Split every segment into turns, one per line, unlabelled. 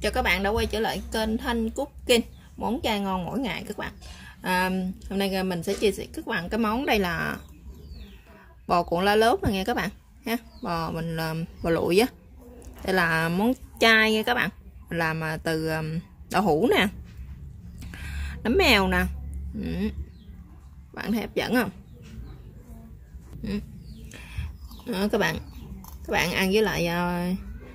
Chào các bạn đã quay trở lại kênh Thanh Cooking, món chay ngon mỗi ngày các bạn. Hôm nay mình sẽ chia sẻ các bạn cái món đây là bò cuộn lá lốt này nghe các bạn ha. Bò mình làm bò lụi á. Đây là món chay nha các bạn. Mình làm từ đậu hũ nè, nấm mèo nè. Bạn thấy hấp dẫn không? Đó, các bạn ăn với lại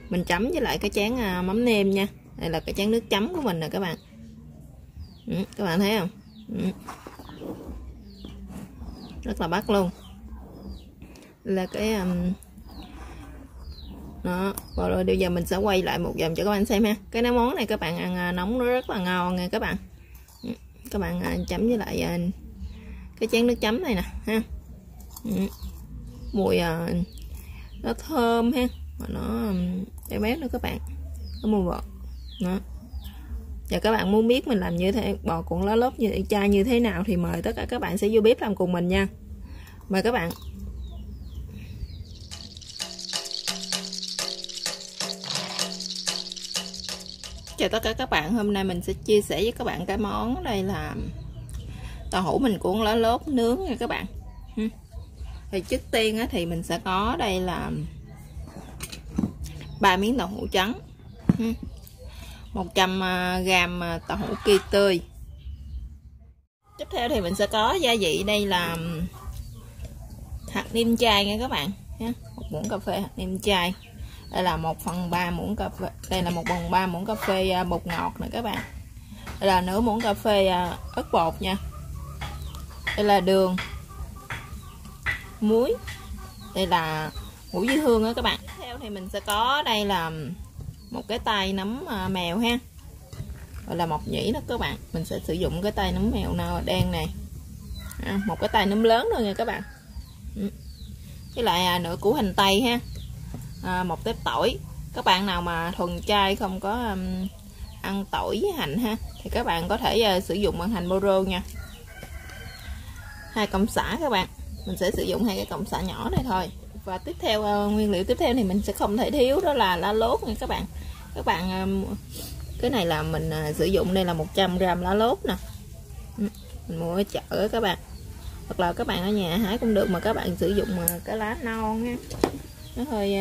mình chấm với lại cái chén mắm nêm nha. Đây là cái chén nước chấm của mình nè các bạn. Các bạn thấy không? Rất là bắt luôn. Đây là cái đó. Rồi bây giờ mình sẽ quay lại một vòng cho các bạn xem ha. Cái món này các bạn ăn nóng nó rất là ngon nha các bạn. Các bạn chấm với lại cái chén nước chấm này nè ha. Mùi nó thơm ha, mà nó béo béo nữa các bạn, có mùi bọt đó. Và các bạn muốn biết mình làm như thế bò cuộn lá lốt như chai như thế nào thì mời tất cả các bạn sẽ vô bếp làm cùng mình nha. Mời các bạn. Chào tất cả các bạn, hôm nay mình sẽ chia sẻ với các bạn cái món đây là tàu hũ mình cuộn lá lốt nướng nha các bạn. Thì trước tiên thì mình sẽ có đây là 3 miếng tàu hũ trắng, 100g tàu hũ ki tươi. Tiếp theo thì mình sẽ có gia vị đây là hạt nêm chai nha các bạn, 1 muỗng cà phê hạt nêm chai. Đây là 1/3 muỗng cà phê, đây là 1/3 muỗng cà phê bột ngọt nè các bạn. Đây là nửa muỗng cà phê ớt bột nha. Đây là đường, muối, đây là hũ dưa hương đó các bạn. Tiếp theo thì mình sẽ có đây là một cái tay nấm mèo ha, gọi là mộc nhĩ đó các bạn. Mình sẽ sử dụng cái tay nấm mèo nào đen này, một cái tay nấm lớn thôi nha các bạn. Với lại nửa củ hành tây ha, một tép tỏi. Các bạn nào mà thuần chay không có ăn tỏi với hành ha thì các bạn có thể sử dụng bằng hành boro nha. 2 cọng sả các bạn, mình sẽ sử dụng 2 cái cọng sả nhỏ này thôi. Và tiếp theo nguyên liệu tiếp theo thì mình sẽ không thể thiếu đó là lá lốt nha các bạn. Các bạn cái này là mình sử dụng đây là 100g lá lốt nè, mình mua ở chợ các bạn, hoặc là các bạn ở nhà hái cũng được, mà các bạn sử dụng cái lá non nha, nó hơi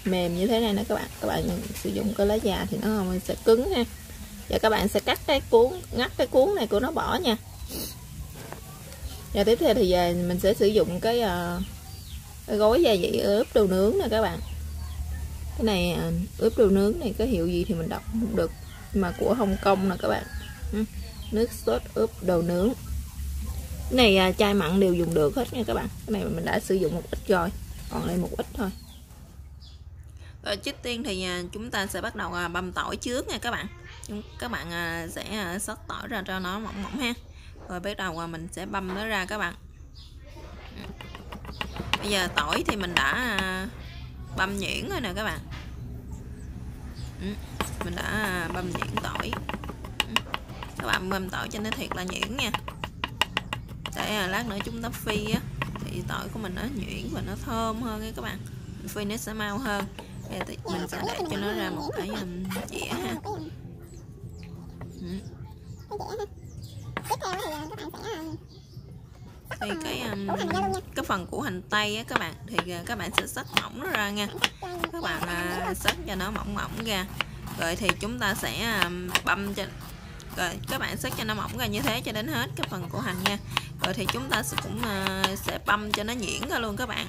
mềm như thế này nè các bạn. Các bạn sử dụng cái lá già thì nó sẽ cứng ha. Và các bạn sẽ cắt cái cuống, ngắt cái cuống này của nó bỏ nha. Và tiếp theo thì giờ mình sẽ sử dụng cái gói gia vị ướp đồ nướng nè các bạn. Cái này ướp đồ nướng này cái hiệu gì thì mình đọc không được, mà của Hồng Kông nè các bạn. Nước sốt ướp đồ nướng. Cái này chai mặn đều dùng được hết nha các bạn. Cái này mình đã sử dụng một ít rồi, còn đây một ít thôi. Rồi trước tiên thì chúng ta sẽ bắt đầu băm tỏi trước nha các bạn. Các bạn sẽ xóc tỏi ra cho nó mỏng mỏng ha. Rồi bắt đầu mình sẽ băm nó ra các bạn. Bây giờ tỏi thì mình đã băm nhuyễn rồi nè các bạn. Mình đã băm nhuyễn tỏi. Các bạn băm tỏi cho nó thiệt là nhuyễn nha, để lát nữa chúng ta phi á thì tỏi của mình nó nhuyễn và nó thơm hơn nha các bạn. Mình phi nó sẽ mau hơn. Thì mình sẽ để cho nó ra một cái dĩa ha. Thì cái phần của hành tây á các bạn, thì các bạn sẽ xắt mỏng nó ra nha. Các bạn xắt cho nó mỏng mỏng ra. Rồi thì chúng ta sẽ băm cho, rồi các bạn xắt cho nó mỏng ra như thế cho đến hết cái phần của hành nha. Rồi thì chúng ta cũng sẽ băm cho nó nhuyễn ra luôn các bạn.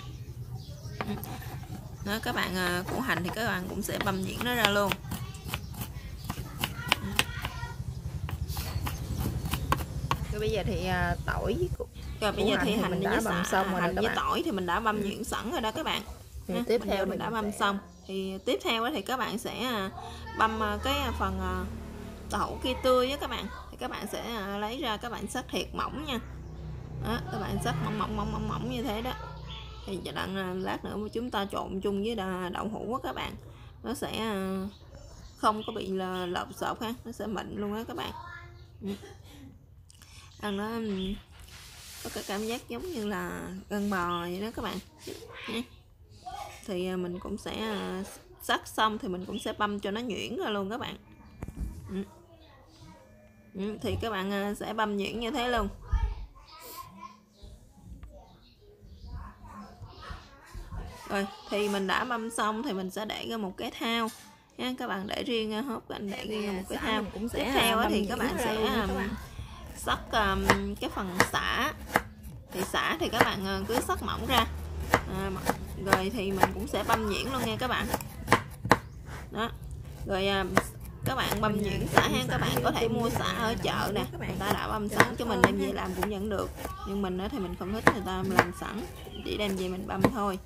Đó, các bạn củ hành thì các bạn cũng sẽ băm nhuyễn nó ra luôn. Rồi bây giờ thì tỏi, rồi bây giờ thì hành mình đã băm xong rồi, hành với tỏi thì mình đã băm nhuyễn sẵn rồi đó các bạn. Tiếp theo mình đã băm xong thì tiếp theo thì các bạn sẽ băm cái phần tàu hũ kia tươi á các bạn. Thì các bạn sẽ lấy ra, các bạn xắt thiệt mỏng nha. Đó, các bạn xắt mỏng như thế đó. Thì lát nữa chúng ta trộn chung với đậu hũ á các bạn, nó sẽ không có bị lộn xộp ha, nó sẽ mịn luôn á các bạn. Ăn nó có cái cảm giác giống như là gân bò vậy đó các bạn. Thì mình cũng sẽ sắc xong thì mình cũng sẽ băm cho nó nhuyễn ra luôn các bạn. Thì các bạn sẽ băm nhuyễn như thế luôn. Rồi thì mình đã băm xong thì mình sẽ để ra một cái thau nha, các bạn để riêng hộp, anh để riêng một cái thau. Cũng sẽ tiếp theo thì các bạn sẽ xắt cái phần sả. Thì sả thì các bạn cứ xắt mỏng ra, rồi thì mình cũng sẽ băm nhuyễn luôn nha các bạn. Đó, rồi các bạn băm nhuyễn sả ha, các bạn có thể mua sả ở chợ nè, người ta đã băm sẵn cho mình đem về làm cũng vẫn được, nhưng mình thì mình không thích người ta làm sẵn, chỉ đem về mình băm thôi.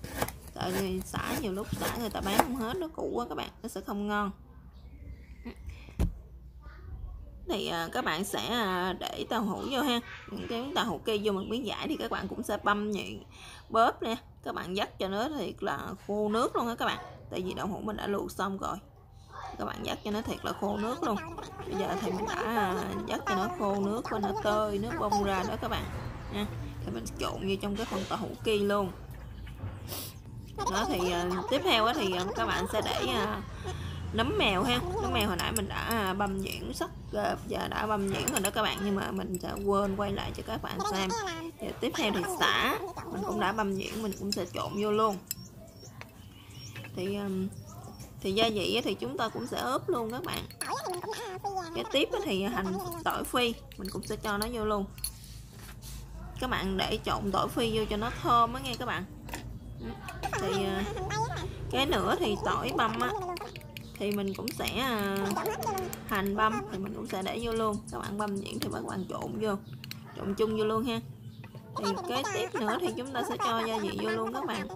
Tại vì sả nhiều lúc sả người ta bán không hết, nó cũ quá các bạn, nó sẽ không ngon. Thì các bạn sẽ để tàu hũ vô ha, những cái tàu hũ kia vô một miếng vải thì các bạn cũng sẽ băm nhuyễn bóp nè, các bạn dắt cho nó thiệt là khô nước luôn á các bạn, tại vì đậu hũ mình đã luộc xong rồi, các bạn dắt cho nó thiệt là khô nước luôn. Bây giờ thì mình đã dắt cho nó khô nước và nó tơi nước bông ra đó các bạn nha, thì mình trộn vô trong cái phần tàu hũ kia luôn. Đó thì tiếp theo thì các bạn sẽ để nấm mèo ha, nấm mèo hồi nãy mình đã băm nhuyễn sắt, giờ đã băm nhuyễn rồi đó các bạn, nhưng mà mình sẽ quên quay lại cho các bạn xem. Giờ tiếp theo thì sả mình cũng đã băm nhuyễn, mình cũng sẽ trộn vô luôn. Thì gia vị thì chúng ta cũng sẽ ướp luôn các bạn. Cái tiếp thì hành tỏi phi mình cũng sẽ cho nó vô luôn. Các bạn để trộn tỏi phi vô cho nó thơm á nghe các bạn. Thì cái nữa thì tỏi băm á thì mình cũng sẽ hành băm thì mình cũng sẽ để vô luôn. Các bạn băm nhuyễn thì các bạn trộn vô, trộn chung vô luôn ha. Thì cái tiếp nữa thì chúng ta sẽ cho gia vị vô luôn các bạn.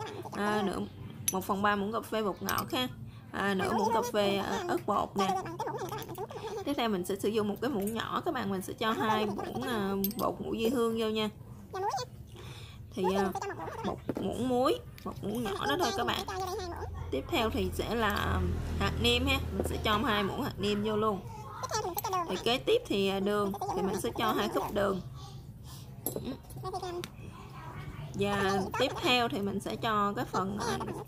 Nữa 1/3 muỗng cà phê bột ngọt ha, nửa muỗng cà phê ớt bột nè. Tiếp theo mình sẽ sử dụng một cái muỗng nhỏ các bạn, mình sẽ cho 2 muỗng bột ngũ vị hương vô nha. Thì một muỗng muối, một muỗng nhỏ đó thôi các bạn. Tiếp theo thì sẽ là hạt nêm ha, mình sẽ cho 2 muỗng hạt nêm vô luôn. Thì kế tiếp thì đường thì mình sẽ cho 2 cúp đường. Và tiếp theo thì mình sẽ cho cái phần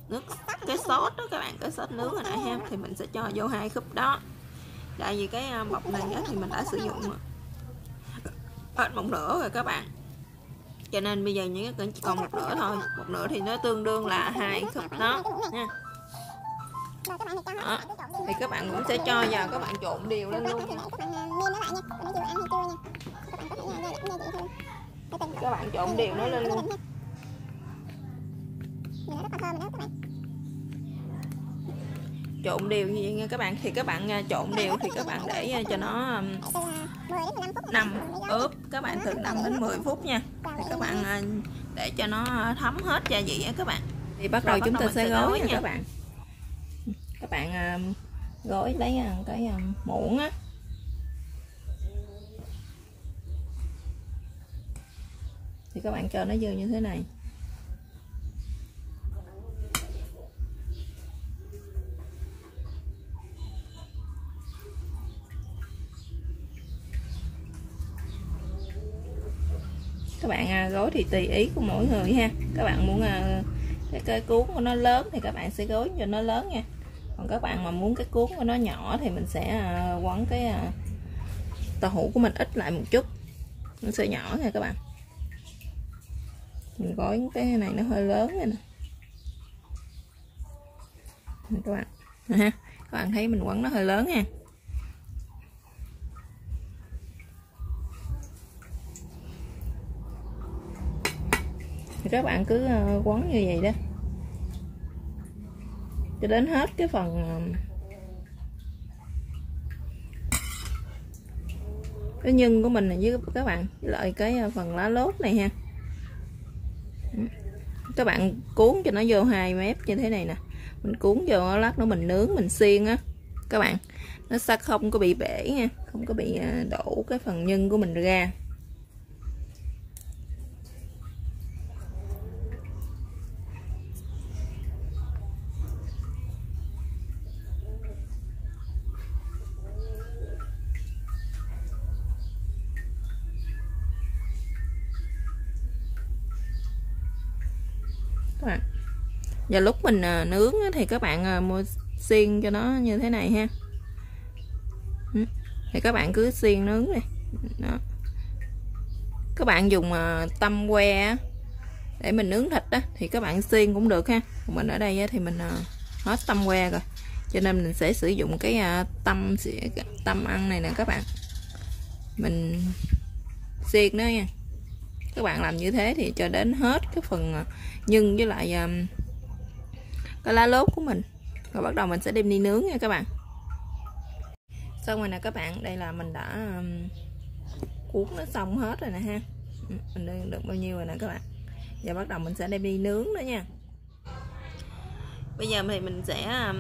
nước, cái sốt đó các bạn, cái sốt nướng hồi nãy ha, thì mình sẽ cho vô 2 cúp đó. Tại vì cái bọc này thì mình đã sử dụng hết một nửa rồi các bạn, cho nên bây giờ chỉ còn một nửa thôi, một nửa thì nó tương đương là 2 cúp đó nha. Đó. Thì các bạn cũng sẽ cho vào, các bạn trộn đều lên luôn. Các bạn trộn đều nó lên luôn. Trộn đều như vậy nha các bạn. Thì các bạn trộn đều thì các bạn để cho nó ướp các bạn từ 5 đến 10 phút nha. Thì các bạn để cho nó thấm hết gia vị á các bạn. Thì bắt đầu chúng ta sẽ gói nha các bạn. Các bạn gói lấy cái muỗng á. Thì các bạn cho nó vô như thế này. Các bạn gói thì tùy ý của mỗi người ha. Các bạn muốn cái cuốn của nó lớn thì các bạn sẽ gói cho nó lớn nha. Còn các bạn mà muốn cái cuốn của nó nhỏ thì mình sẽ quấn cái tàu hũ của mình ít lại một chút, nó sẽ nhỏ nha các bạn. Mình gói cái này nó hơi lớn này nè các bạn ha. Các bạn thấy mình quấn nó hơi lớn nha. Thì các bạn cứ quấn như vậy đó cho đến hết cái phần cái nhân của mình này với các bạn, với lại cái phần lá lốt này ha. Các bạn cuốn cho nó vô 2 mép như thế này nè, mình cuốn vô, lát nữa mình nướng mình xiên á các bạn, nó sẽ không có bị bể nha, không có bị đổ cái phần nhân của mình ra. Các bạn, và lúc mình nướng thì các bạn mua xiên cho nó như thế này ha. thì các bạn cứ xiên nướng đi đó. Các bạn dùng tăm que để mình nướng thịt đó thì các bạn xiên cũng được ha. Còn mình ở đây thì mình hết tăm que rồi, cho nên mình sẽ sử dụng cái tăm ăn này nè các bạn, mình xiên nó nha. Các bạn làm như thế thì cho đến hết cái phần nhân với lại cái lá lốt của mình, rồi bắt đầu mình sẽ đem đi nướng nha các bạn. Xong rồi nè các bạn, đây là mình đã cuốn nó xong hết rồi nè ha. Mình đang được bao nhiêu rồi nè các bạn. Giờ bắt đầu mình sẽ đem đi nướng nữa nha. Bây giờ thì mình sẽ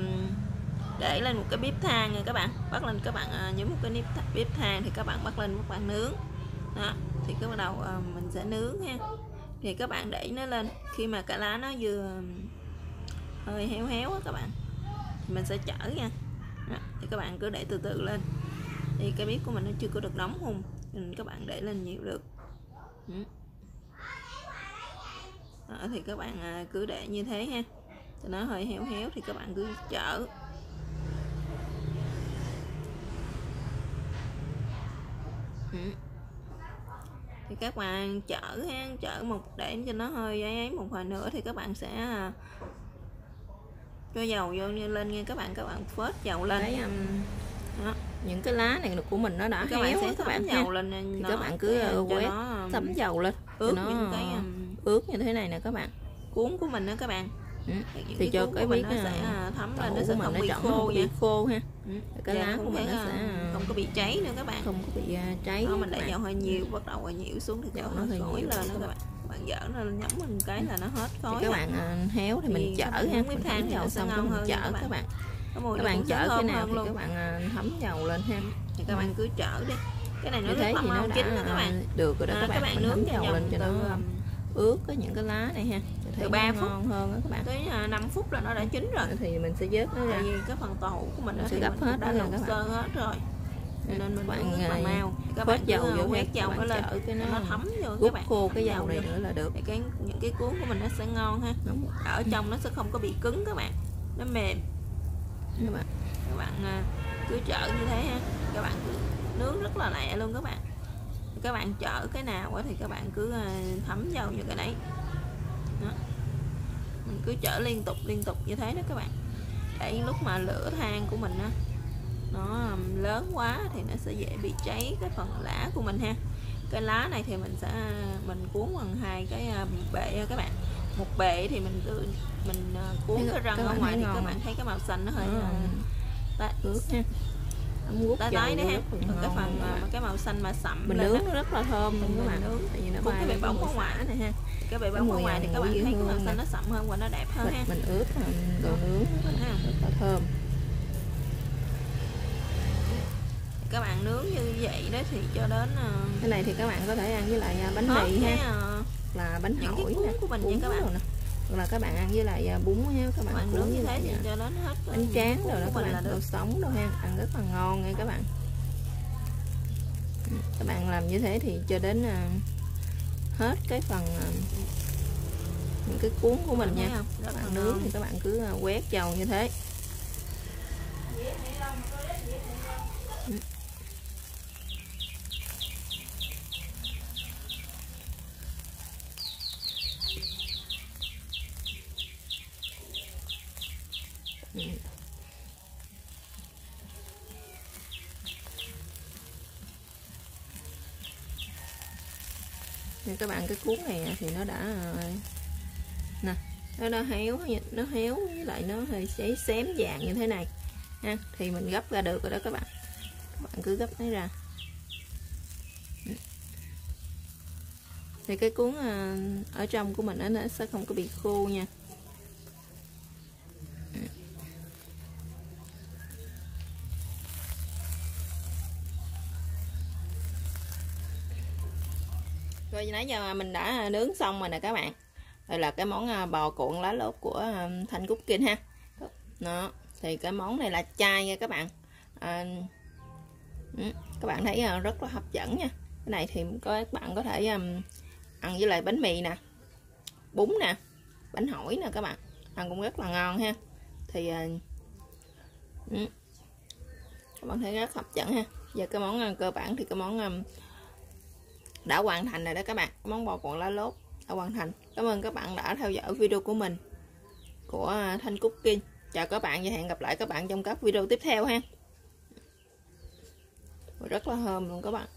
để lên một cái bếp than nha các bạn. Bắt lên các bạn nhấn một cái bếp than thì các bạn bắt lên các bạn nướng đó. Thì cái bắt đầu mình sẽ nướng ha. Thì các bạn để nó lên, khi mà cả lá nó vừa hơi héo héo á các bạn thì mình sẽ chở nha đó. Thì các bạn cứ để từ từ lên, thì cái bếp của mình nó chưa có được nóng hùng, nên các bạn để lên nhiều được đó. Thì các bạn cứ để như thế ha, cho nó hơi héo héo thì các bạn cứ chở. Thì các bạn chở ha, chở một để cho nó hơi ấy một hồi nữa thì các bạn sẽ cho dầu vô lên nha các bạn phết dầu lên đấy. Đó, những cái lá này của mình nó đã các héo bạn sẽ các bạn dầu lên thì các bạn cứ quét thấm dầu lên ướt nó những cái ướt như thế này nè các bạn. Cuốn của mình đó các bạn thì cho cái bếp nó sẽ thấm lên, nó sẽ không bị khô nha, khô ha. Cái lá của mình nó sẽ không có bị cháy nữa các bạn, không có bị cháy đó. Mình để dầu hơi nhiều, bắt đầu nhiễu xuống thì dầu nó hơi khói lên đó các bạn. Bạn dở nó nhắm mình cái là nó hết khói. Thì các bạn héo thì mình chở ha, mình thắng dầu xong rồi mình chở các bạn. Các bạn chở cái nào thì các bạn thấm dầu lên ha. Thì các bạn cứ chở đi. Cái này nó thế thì nó chín đó các bạn. Được rồi đó các bạn nướng dầu lên cho nó ướt có những cái lá này ha. Từ 3 phút ngon hơn đó các bạn. Tới 5 phút là nó đã chín rồi. Thì mình sẽ vớt nó ra. Vì cái phần tàu hũ của mình sẽ gấp hết đã lột sơ hết rồi. Nên mình bạn rất là mau. Các bạn dầu vô hết dầu nó lên cái nó thấm vô các bạn. Khô cái dầu này nữa là được. Thì những cái cuốn của mình nó sẽ ngon ha. Ở trong nó sẽ không có bị cứng các bạn. Nó mềm. Các bạn cứ chở như thế ha. Các bạn cứ nướng rất là lẹ luôn các bạn. Các bạn chở cái nào thì các bạn cứ thấm dầu như cái đấy đó. Mình cứ chở liên tục như thế đó các bạn, để lúc mà lửa than của mình á nó lớn quá thì nó sẽ dễ bị cháy cái phần lá của mình ha. Cái lá này thì mình cuốn bằng 2 cái bệ các bạn. Một bệ thì mình cuốn cái răng ở ngoài thì các bạn thấy cái màu xanh nó hơi ướt ha, tái đấy ha. Còn cái màu xanh mà sậm mình nướng nó rất là thơm luôn các bạn. Tại vì nó bay cái bệ bóng ở ngoài này ha. Cái bệ bóng ở ngoài thì các bạn thấy cái màu xanh nó sậm hơn và nó đẹp hơn ha. Mình ướp đồ nướng rất là thơm. Các bạn nướng như vậy đó thì cho đến cái này thì các bạn có thể ăn với lại bánh mì ha, là bánh hỏi nè của mình nha các bạn. Hoặc là các bạn ăn với lại bún ha, các bạn nướng như thế thì cho đến hết bánh tráng rồi đó các bạn, đồ sống đâu ha, ăn rất là ngon nha các bạn. Các bạn làm như thế thì cho đến hết cái phần những cái cuốn của mình nha. Các bạn nướng thì các bạn cứ quét dầu như thế. Thì các bạn cái cuốn này thì nó đã nè, nó héo với lại nó hơi xém vàng như thế này ha, thì mình gấp ra được rồi đó các bạn. Các bạn cứ gấp nó ra thì cái cuốn ở trong của mình nó sẽ không có bị khô nha. Rồi nãy giờ mình đã nướng xong rồi nè các bạn. Đây là cái món bò cuộn lá lốt của Thanh Cooking ha. Đó, thì cái món này là chay nha các bạn. Các bạn thấy rất là hấp dẫn nha. Cái này thì các bạn có thể ăn với lại bánh mì nè, bún nè, bánh hỏi nè các bạn, ăn cũng rất là ngon ha. Thì các bạn thấy rất hấp dẫn ha. Giờ cái món cơ bản thì cái món đã hoàn thành rồi đó các bạn. Món bò cuộn lá lốt đã hoàn thành. Cảm ơn các bạn đã theo dõi video của mình, của Thanh Cooking. Chào các bạn và hẹn gặp lại các bạn trong các video tiếp theo ha. Rất là thơm luôn các bạn.